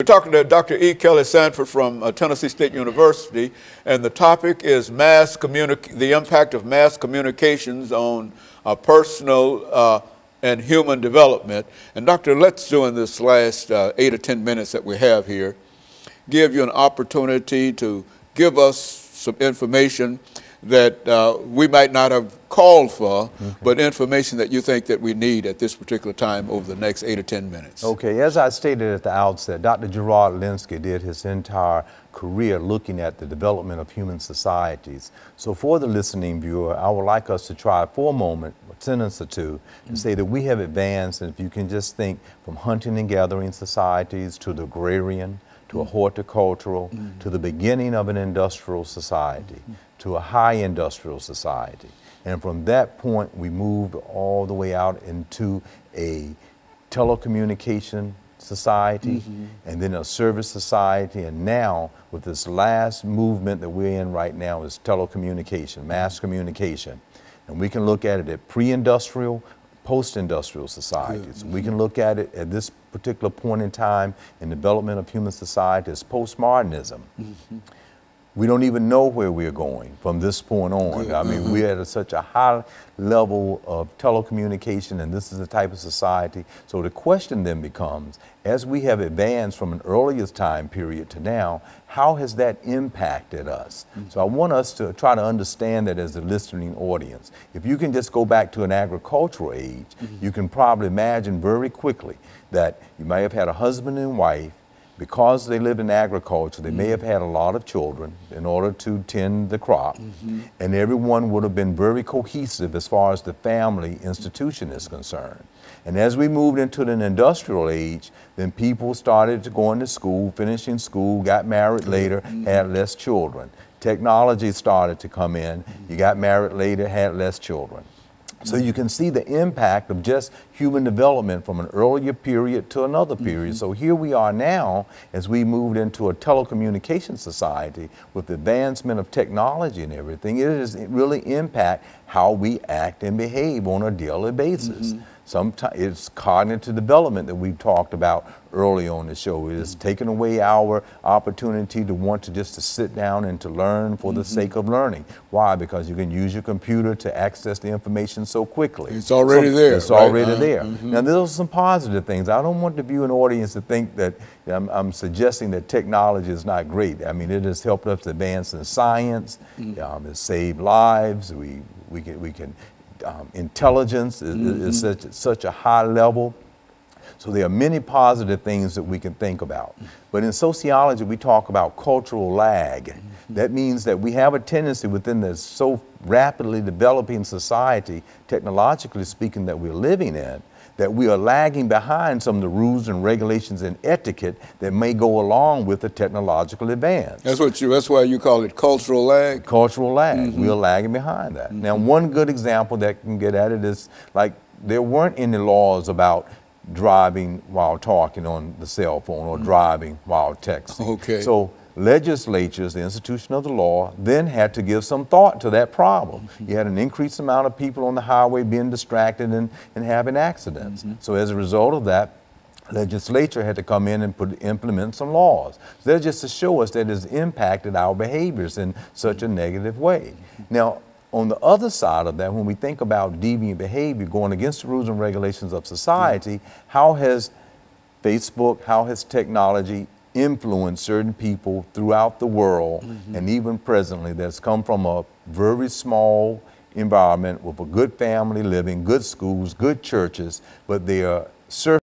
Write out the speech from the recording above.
We're talking to Dr. EKSanford from Tennessee State University, and the topic is the impact of mass communications on personal and human development. And Doctor, let's do in this last 8 or 10 minutes that we have here, give you an opportunity to give us some information that we might not have called for, but information that you think that we need at this particular time over the next 8 or 10 minutes. Okay, as I stated at the outset, Dr. Gerard Linsky did his entire career looking at the development of human societies. So for the listening viewer, I would like us to try for a moment, a sentence or two, and say that we have advanced, and if you can just think from hunting and gathering societies to the agrarian, to a horticultural, to the beginning of an industrial society, to a high industrial society. And from that point, we moved all the way out into a telecommunication society, and then a service society, and now with this last movement that we're in right now is telecommunication, mass communication. And we can look at it at pre-industrial, post-industrial societies. We can look at it at this particular point in time in development of human society as postmodernism. We don't even know where we're going from this point on. I mean, we're at such a high level of telecommunication, and this is the type of society. So the question then becomes, as we have advanced from an earlier time period to now, how has that impacted us? So I want us to try to understand that as a listening audience. If you can just go back to an agricultural age, you can probably imagine very quickly that you may have had a husband and wife. Because they lived in agriculture, they may have had a lot of children in order to tend the crop, and everyone would have been very cohesive as far as the family institution is concerned. And as we moved into an industrial age, then people started to go into school, finishing school, got married later, had less children. Technology started to come in, you got married later, had less children. So you can see the impact of just human development from an earlier period to another period. So here we are now as we moved into a telecommunication society with the advancement of technology and everything. It really impact how we act and behave on a daily basis. Sometimes it's cognitive development that we've talked about early on the show. It has taken away our opportunity to want to just to sit down and to learn for the sake of learning. Why? Because you can use your computer to access the information so quickly. It's already there. It's already there. Now, those are some positive things. I don't want the viewing audience to think that I'm suggesting that technology is not great. I mean, it has helped us advance in science. It's saved lives. We can intelligence is such a high level. So there are many positive things that we can think about. But in sociology, we talk about cultural lag. That means that we have a tendency within this so rapidly developing society, technologically speaking, that we're living in, that we are lagging behind some of the rules and regulations and etiquette that may go along with the technological advance. That's why you call it cultural lag? Cultural lag. We are lagging behind that. Now, one good example that can get at it is, like, there weren't any laws about driving while talking on the cell phone or driving while texting. Okay. So legislatures, the institution of the law, then had to give some thought to that problem. You had an increased amount of people on the highway being distracted and having accidents. So as a result of that, legislature had to come in and implement some laws. So that's just to show us that it's impacted our behaviors in such a negative way. Now, on the other side of that, when we think about deviant behavior going against the rules and regulations of society, how has Facebook, how has technology influenced certain people throughout the world, and even presently, that's come from a very small environment with a good family living, good schools, good churches, but they are